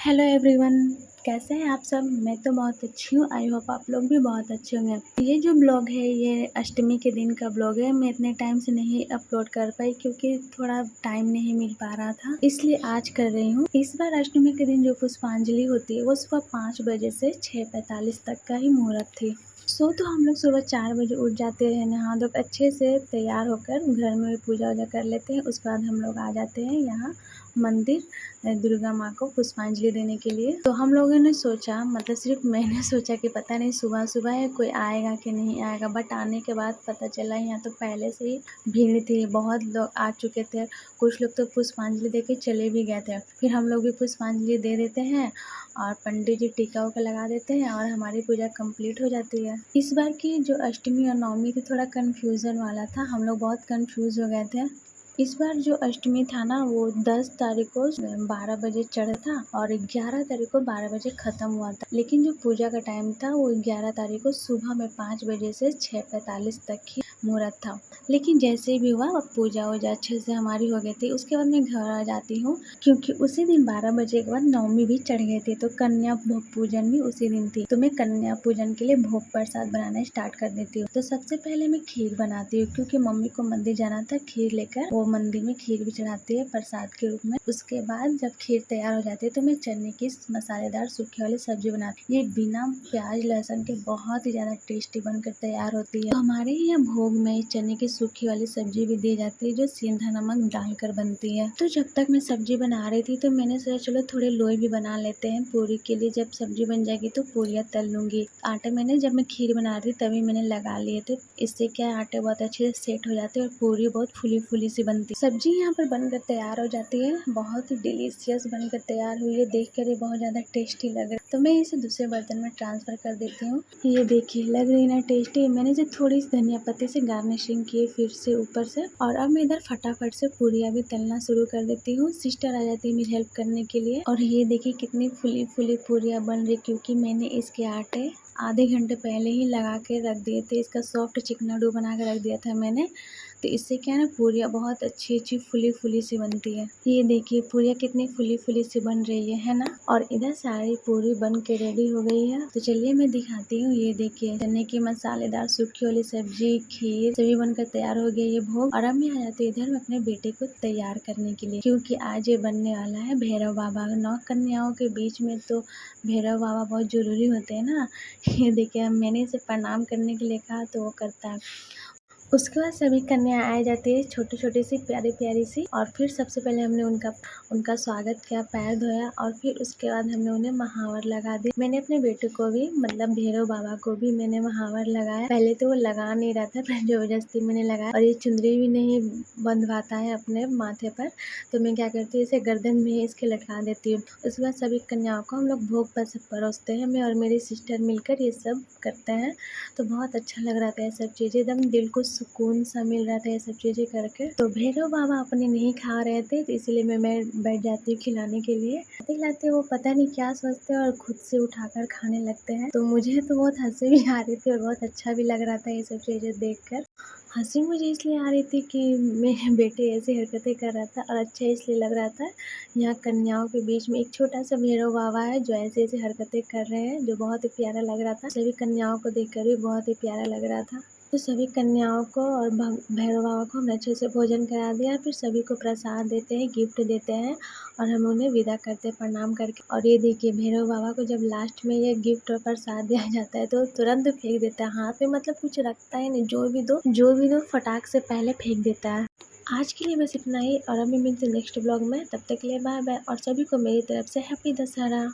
Hello everyone, कैसे हैं आप सब। मैं तो बहुत अच्छी हूँ। आई होप आप लोग भी बहुत अच्छे होंगे। ये जो ब्लॉग है ये अष्टमी के दिन का ब्लॉग है। मैं इतने टाइम से नहीं अपलोड कर पाई क्योंकि थोड़ा टाइम नहीं मिल पा रहा था, इसलिए आज कर रही हूँ। इस बार अष्टमी के दिन जो पुष्पांजलि होती है वो सुबह 5 बजे से 6:45 तक का ही मुहूर्त थी। तो हम लोग सुबह 4 बजे उठ जाते हैं, नहा धो अच्छे से तैयार होकर घर में पूजा वूजा कर लेते हैं। उसके बाद हम लोग आ जाते हैं यहाँ मंदिर दुर्गा माँ को पुष्पांजलि देने के लिए। तो हम लोगों ने सोचा, मतलब सिर्फ मैंने सोचा कि पता नहीं सुबह सुबह है कोई आएगा कि नहीं आएगा, बट आने के बाद पता चला यहाँ तो पहले से ही भीड़ थी, बहुत लोग आ चुके थे। कुछ लोग तो पुष्पांजलि दे के चले भी गए थे। फिर हम लोग भी पुष्पांजलि दे देते हैं और पंडित जी टीका उका लगा देते हैं और हमारी पूजा कंप्लीट हो जाती है। इस बार की जो अष्टमी और नवमी थी थोड़ा कन्फ्यूज़न वाला था, हम लोग बहुत कन्फ्यूज़ हो गए थे। इस बार जो अष्टमी था ना वो 10 तारीख को 12 बजे चढ़ा था और 11 तारीख को 12 बजे ख़त्म हुआ था। लेकिन जो पूजा का टाइम था वो 11 तारीख को सुबह में 5 बजे से 6:45 तक ही मुहूर्त था। लेकिन जैसे भी हुआ अब पूजा वूजा अच्छे से हमारी हो गई थी। उसके बाद मैं घर आ जाती हूँ क्योंकि उसी दिन 12 बजे के बाद नवमी भी चढ़ गई थी, तो कन्या भोग पूजन भी उसी दिन थी। तो मैं कन्या पूजन के लिए भोग प्रसाद बनाना स्टार्ट कर देती हूँ। तो सबसे पहले मैं खीर बनाती हूँ क्योंकि मम्मी को मंदिर जाना था, खीर लेकर वो मंदिर में खीर भी चढ़ाती है प्रसाद के रूप में। उसके बाद जब खीर तैयार हो जाती है तो मैं चने की मसालेदार सूखे वाली सब्जी बनाती हूँ। ये बिना प्याज लहसुन के बहुत ही ज्यादा टेस्टी बनकर तैयार होती है। तो हमारे यहाँ भोग में चने की सूखी वाली सब्जी भी दी जाती है जो सेंधा नमक डालकर बनती है। तो जब तक मैं सब्जी बना रही थी तो मैंने सोचा चलो थोड़े लोई भी बना लेते हैं पूरी के लिए। जब सब्जी बन जाएगी तो पूरियाँ तल लूंगी। आटा मैंने जब मैं खीर बना रही थी तभी मैंने लगा लिए थे, इससे क्या है आटे बहुत अच्छे से सेट हो जाते हैं और पूरी बहुत फुली फुली सी बनती है। सब्जी यहाँ पर बनकर तैयार हो जाती है, बहुत ही डिलीशियस बनकर तैयार हुई है। देख कर ये बहुत ज़्यादा टेस्टी लग रहा है। तो मैं इसे दूसरे बर्तन में ट्रांसफ़र कर देती हूँ। ये देखिए लग रही ना टेस्टी। मैंने इसे थोड़ी सी धनिया पत्ती से गार्निशिंग की फिर से ऊपर से, और अब मैं इधर फटाफट से पूरियाँ भी तलना शुरू कर देती हूँ। सिस्टर आ जाती है मेरी हेल्प करने के लिए। और ये देखिए कितनी फुली फुली पूरियाँ बन रही क्योंकि मैंने इसके आटे आधे घंटे पहले ही लगा के रख दिए थे। इसका सॉफ्ट चिकना डो बना के रख दिया था मैंने। तो इससे क्या है ना पूरियाँ बहुत अच्छी अच्छी फुली फुली सी बनती है। ये देखिए पूरियाँ कितनी फुली फुली सी बन रही है ना। और इधर सारी पूरी बन के रेडी हो गई है। तो चलिए मैं दिखाती हूँ। ये देखिए चने की मसालेदार सूखी वाली सब्जी खीर सभी बनकर तैयार हो गई है भोग। और अब मैं आ जाती हूँ इधर मैं अपने बेटे को तैयार करने के लिए क्योंकि आज ये बनने वाला है भैरव बाबा। 9 कन्याओं के बीच में तो भैरव बाबा बहुत जरूरी होते हैं ना। ये देखिए मैंने इसे प्रणाम करने के लिए कहा तो वो करता है। उसके बाद सभी कन्या आ जाती है छोटी छोटी सी प्यारी प्यारी सी। और फिर सबसे पहले हमने उनका स्वागत किया, पैर धोया और फिर उसके बाद हमने उन्हें महावर लगा दिया। मैंने अपने बेटे को भी मतलब भैरव बाबा को भी मैंने महावर लगाया। पहले तो वो लगा नहीं रहा था पर जबरदस्ती मैंने लगाया। और ये चुंदरी भी नहीं बंधवाता है अपने माथे पर, तो मैं क्या करती हूँ इसे गर्दन में ही इसके लटका देती हूँ। उसके बाद सभी कन्याओं को हम लोग भोग पर सब परोसते हैं। मैं और मेरी सिस्टर मिलकर ये सब करते हैं। तो बहुत अच्छा लग रहा था ये सब चीज़ें, एकदम दिल को सुकून सा मिल रहा था ये सब चीज़ें करके। तो भैरव बाबा अपने नहीं खा रहे थे तो इसीलिए मैं बैठ जाती हूँ खिलाने के लिए। खिलाते वो पता नहीं क्या सोचते हैं और खुद से उठाकर खाने लगते हैं। तो मुझे तो बहुत हंसी भी आ रही थी और बहुत अच्छा भी लग रहा था ये सब चीज़ें देखकर। हंसी मुझे इसलिए आ रही थी कि मेरे बेटे ऐसी हरकतें कर रहा था और अच्छा इसलिए लग रहा था। यहाँ कन्याओं के बीच में एक छोटा सा भैरव बाबा है जो ऐसे ऐसे हरकतें कर रहे हैं जो बहुत ही प्यारा लग रहा था। सभी कन्याओं को देखकर भी बहुत ही प्यारा लग रहा था। तो सभी कन्याओं को और भैरव बाबा को हमने अच्छे से भोजन करा दिया। फिर सभी को प्रसाद देते हैं, गिफ्ट देते हैं और हम उन्हें विदा करते हैं प्रणाम करके। और ये देखिए भैरव बाबा को जब लास्ट में ये गिफ्ट और प्रसाद दिया जाता है तो तुरंत फेंक देता है हाथ में, मतलब कुछ रखता है नहीं, जो भी दो फटाक से पहले फेंक देता है। आज के लिए बस इतना ही और अभी मिलते हैं नेक्स्ट ब्लॉग में। तब तक के लिए बाय बाय और सभी को मेरी तरफ से हैप्पी दशहरा।